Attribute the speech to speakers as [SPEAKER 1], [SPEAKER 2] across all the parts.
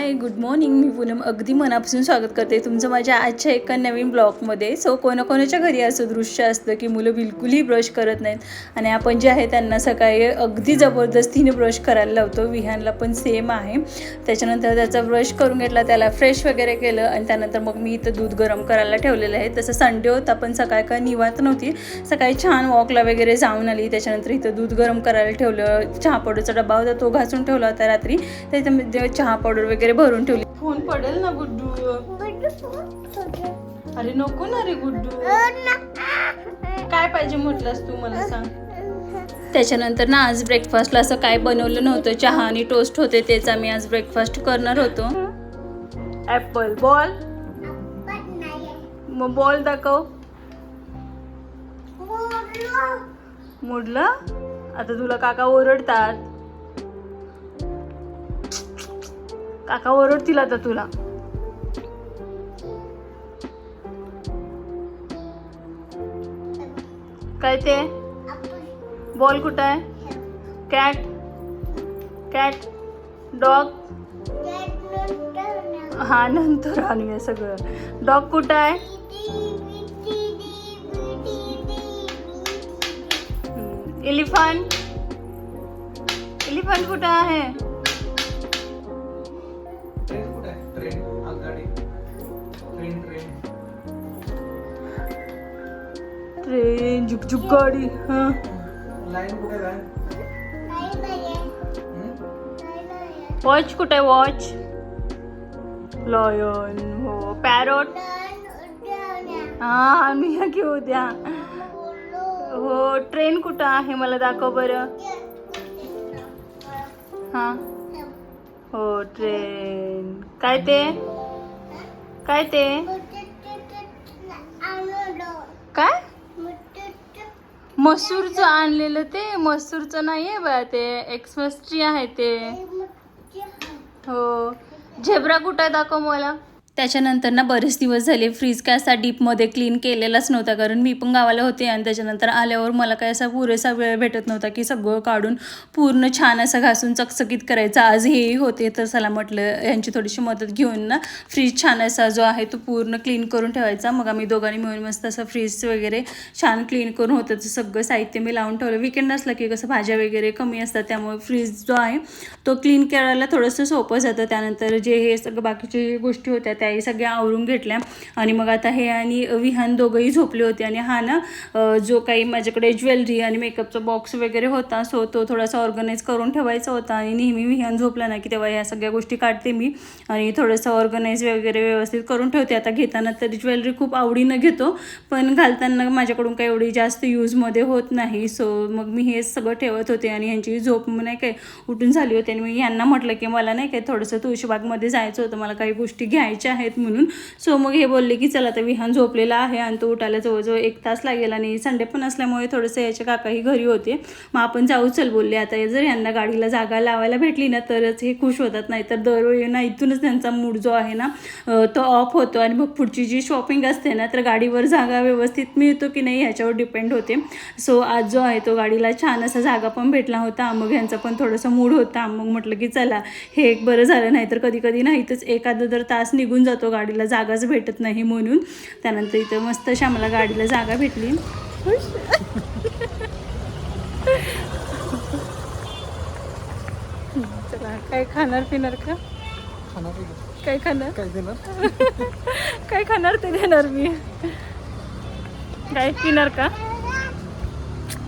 [SPEAKER 1] हाय good morning. मी पूनम अगदी मनापासून स्वागत करते तुमचं माझ्या आजच्या एका नवीन ब्लॉगमध्ये. सो कोणाकोणाच्या घरी असं दृश्य असतं की मुलं बिलकुलही ब्रश करत नाहीत आणि आपण जे आहे त्यांना सकाळी अगदी जबरदस्तीने ब्रश करायला लावतो. विहानला पण सेम आहे. त्याच्यानंतर त्याचा ब्रश करून घेतला, त्याला फ्रेश वगैरे केलं आणि त्यानंतर मग मी इथं दूध गरम करायला ठेवलेलं आहे. तसं संडे होता पण सकाळी काय निवांत नव्हती. सकाळी छान वॉकला वगैरे जाऊन आली. त्याच्यानंतर इथं दूध गरम करायला ठेवलं. चहा पावडरचा डबा होता तो घासून ठेवला होता रात्री. त्याच्यामध्ये चहा पावडर वगैरे भरून ठेवली. फोन पडेल ना गुड्डू. अरे नको ना रे गुड्डू. काय पाहिजे म्हटलंस तू मला सांग. त्याच्यानंतर ना आज ब्रेकफास्टला असं काय बनवलं नव्हतं. चहा आणि टोस्ट होते, तेच आम्ही आज ब्रेकफास्ट करणार होतो. ऍपल बॉल, मग बॉल दाखव. मोडलं. आता तुला काका ओरडतात. काका ओरडतील आता तुला. काय ते बॉल कुठं आहे? Cat, cat, dog. हा नंतर आणूया सगळं. डॉग कुठं आहे? एलिफंट, एलिफंट कुठं आहे? ट्रेन, झुकझुक गाडी. हा वॉच कुठे आहे? वॉच, लॉयन, हो. पॅरोट, हा आणूया की उद्या. हो. ट्रेन कुठं आहे मला दाखव बरं. हा हो ट्रेन. काय ते? काय ते? काय? मसूरचं आणलेलं ते. मसूरचं नाही आहे बा, ते एक्सप्रेस ट्री आहे ते. हो. झेब्रा कुठं आहे दाखव मला. त्याच्यानंतर ना बरेच दिवस झाले फ्रीज काय असा डीपमध्ये क्लीन केलेलाच नव्हता, कारण मी पण गावाला होते आणि त्याच्यानंतर आल्यावर मला काय असा पुरेसा वेळ भेटत नव्हता की सगळं काढून पूर्ण छान असं घासून चकचकीत करायचं. आज हेही होते तर चला म्हटलं यांची थोडीशी मदत घेऊन ना फ्रीज छान असा जो आहे तो पूर्ण क्लीन करून ठेवायचा. मग आम्ही दोघांनी मिळून मस्त असं फ्रीज वगैरे छान क्लीन करून होतं. तर सगळं साहित्य मी लावून ठेवलं. विकेंड असलं की कसं भाज्या वगैरे कमी असतात, त्यामुळे फ्रीज जो आहे तो क्लीन करायला थोडंसं सोपं जातं. त्यानंतर जे हे सगळं बाकीच्या गोष्टी होत्या त्याही सगळ्या आवरून घेतल्या आणि मग आता हे आणि विहान दोघंही झोपले होते. आणि हा ना जो काही माझ्याकडे ज्वेलरी आणि मेकअपचा बॉक्स वगैरे होता सो तो थोडासा ऑर्गनाईज करून ठेवायचा होता. आणि नेहमी विहान झोपला ना की तेव्हा ह्या सगळ्या गोष्टी काढते मी आणि थोडंसं ऑर्गनाईज वगैरे व्यवस्थित करून ठेवते. आता घेताना तरी ज्वेलरी खूप आवडीनं घेतो, पण घालताना माझ्याकडून काही एवढी जास्त यूजमध्ये होत नाही. सो मग मी हे सगळं ठेवत होते आणि ह्यांची झोप नाही काय उठून झाली होती. आणि मी यांना म्हटलं की मला नाही काय थोडंसं तुळशीबागमध्ये जायचं होतं, मला काही गोष्टी घ्यायच्या आहेत म्हणून. सो मग हे बोलले की चला तर विहान झोपलेला आहे आणि तो उठायला जवळजवळ 1 तास लागेल आणि संडे पण असल्यामुळे थोडंसं याचे काकाही घरी होते. मग आपण जाऊ चल बोलले. आता जर यांना गाडीला जागा लावायला भेटली ना तरच हे खुश होतात, नाही तर दरवेळी ना इथूनच त्यांचा मूड जो आहे ना तो ऑफ होतो. आणि मग पुढची जी शॉपिंग असते ना तर गाडीवर जागा व्यवस्थित मिळतो की नाही ह्याच्यावर डिपेंड होते. सो आज जो आहे तो गाडीला छान असा जागा पण भेटला होता. मग ह्यांचा पण थोडासा मूड होता. मग म्हटलं की चला हे एक बरं झालं, नाही तर कधी कधी नाही तरच एखादा जर तास निघून जातो गाडीला जागाच भेटत नाही म्हणून. त्यानंतर इथं मस्त अशी आम्हाला गाडीला जागा भेटली. चला काय खाणार पिणार का? काय खाणार? काय देणार? काय खाणार ते देणार मी. काय पिणार का?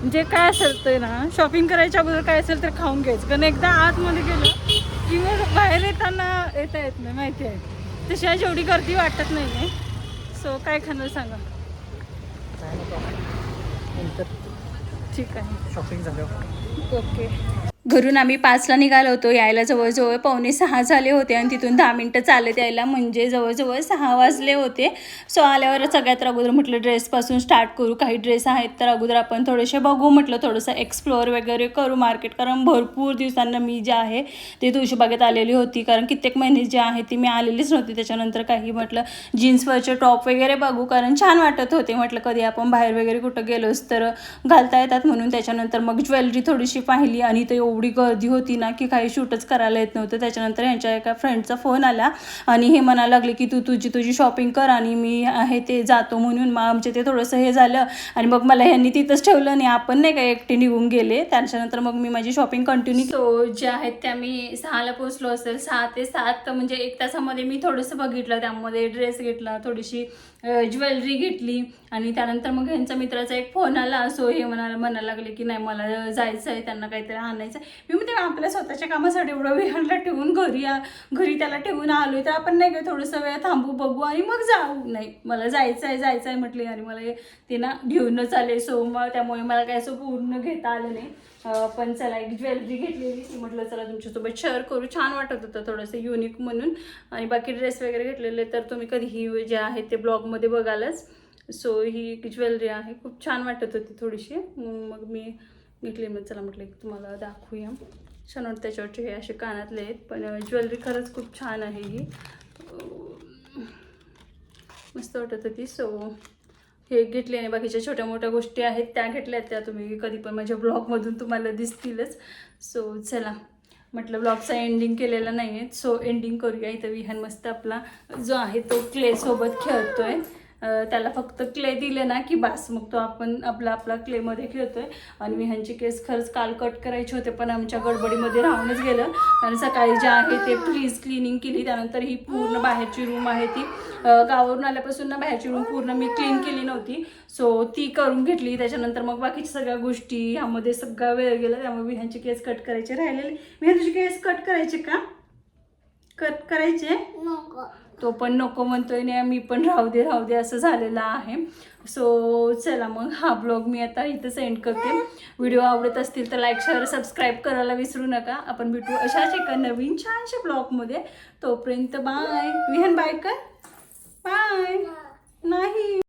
[SPEAKER 1] जे काय असेल ते ना शॉपिंग करायच्या अगोदर काय असेल तर खाऊन घ्यायचं, कारण एकदा आतमध्ये गेलं की मग बाहेर येताना येता येत नाही, माहिती आहे. तशी जेवढी गर्दी वाटत नाही. सो काय खाणार सांगा. ठीक आहे, शॉपिंग झालं. ओके. घरून आम्ही 5ला निघालो होतो. यायला जवळजवळ 5:45 झाले होते आणि तिथून 10 मिनटं चालत यायला म्हणजे जवळजवळ 6 वाजले होते. सो आल्यावर सगळ्यात अगोदर म्हटलं ड्रेसपासून स्टार्ट करू. काही ड्रेस आहेत तर अगोदर आपण थोडेसे बघू म्हटलं, थोडंसं एक्सप्लोअर वगैरे करू मार्केट, कारण भरपूर दिवसांना मी जे आहे ते तुळशीबागेत आलेली होती, कारण कित्येक महिने जे आहे ती मी आलेलीच नव्हती. त्याच्यानंतर काही म्हटलं जीन्सवरचे टॉप वगैरे बघू, कारण छान वाटत होते. म्हटलं कधी आपण बाहेर वगैरे कुठं गेलोच तर घालता येतात म्हणून. त्याच्यानंतर मग ज्वेलरी थोडीशी पाहिली आणि ते एवढी गर्दी होती ना की काही शूटच करायला येत नव्हतं. त्याच्यानंतर ह्यांच्या एका फ्रेंडचा फोन आला आणि हे म्हणायला लागले की तू तुझी शॉपिंग कर आणि मी आहे ते जातो म्हणून. मग आमचे ते थोडंसं हे झालं आणि मग मला ह्यांनी तिथंच ठेवलं आणि आपण नाही का एकटे निघून गेले. त्याच्यानंतर मग मी माझी शॉपिंग कंटिन्यू. सो जे आहेत त्या मी 6ला पोचलो असेल, 6 ते 7 म्हणजे 1 तासामध्ये मी थोडंसं बघितलं. त्यामध्ये ड्रेस घेतला, थोडीशी ज्वेलरी घेतली आणि त्यानंतर मग ह्यांचा मित्राचा एक फोन आला. सो हे म्हणायला लागले की नाही मला जायचं आहे, त्यांना काहीतरी आणायचं आहे. मी म्हणते आपल्या स्वतःच्या कामासाठी एवढं विहानला ठेवून घरी त्याला ठेवून आलो तर आपण नाही का थोडंसं वेळ थांबू बघू आणि मग जाऊ. नाही मला जायचं आहे म्हटले आणि मला ते ना घेऊनच आले. सो मग त्यामुळे मला काय असं पूर्ण घेता आलं नाही. पण चला एक ज्वेलरी घेतलेली ती म्हटलं चला तुमच्यासोबत शेअर करू. छान वाटत होतं थोडंसं युनिक म्हणून. आणि बाकी ड्रेस वगैरे घेतलेले तर तुम्ही कधीही जे आहे ते ब्लॉगमध्ये बघालच. सो ही एक ज्वेलरी आहे, खूप छान वाटत होती थोडीशी. मग मी घेतली. मग चला म्हटलं की तुम्हाला दाखवूया. छान वाटतं. त्याच्यावरचे हे असे कानातले आहेत पण ज्वेलरी खरंच खूप छान आहे ही, मस्त वाटत होती. सो हे घेतले आणि बाकीच्या छोट्या मोठ्या गोष्टी आहेत त्या घेतल्यात, त्या तुम्ही कधी पण माझ्या ब्लॉगमधून तुम्हाला दिसतीलच. सो चला म्हटलं ब्लॉगचा एंडिंग केलेला नाही आहे. सो एंडिंग करूया. इथं विहान मस्त आपला जो आहे तो क्लेसोबत खेळतोय. त्याला फक्त क्ले दिले ना की बास, मग तो आपण आपला क्लेमध्ये खेळतोय. आणि विहानचे केस खरंच काल कट करायचे होते पण आमच्या गडबडीमध्ये राहूनच गेलं. आणि सकाळी जे आहे ते फ्रीज क्लिनिंग केली. त्यानंतर ही पूर्ण बाहेरची रूम आहे ती गावावरून आल्यापासून ना बाहेरची रूम पूर्ण मी क्लीन केली नव्हती. सो ती करून घेतली. त्याच्यानंतर मग बाकीच्या सगळ्या गोष्टी ह्यामध्ये सगळा वेळ गेला. त्यामुळे विहानचे केस कट करायचे राहिलेले. विहानचे केस कट करायचे का? कट करायचे तो पण नको म्हणतोय नाही, मी पण राहू दे असं झालेलं आहे. सो चला मग हा ब्लॉग मी आता इथं सेंड करते. व्हिडिओ आवडत असतील तर लाईक शेअर सबस्क्राईब करायला विसरू नका. आपण भेटू अशाच एका नवीन छानशा ब्लॉगमध्ये. तोपर्यंत बाय. विहान बाय कर. बाय. नाही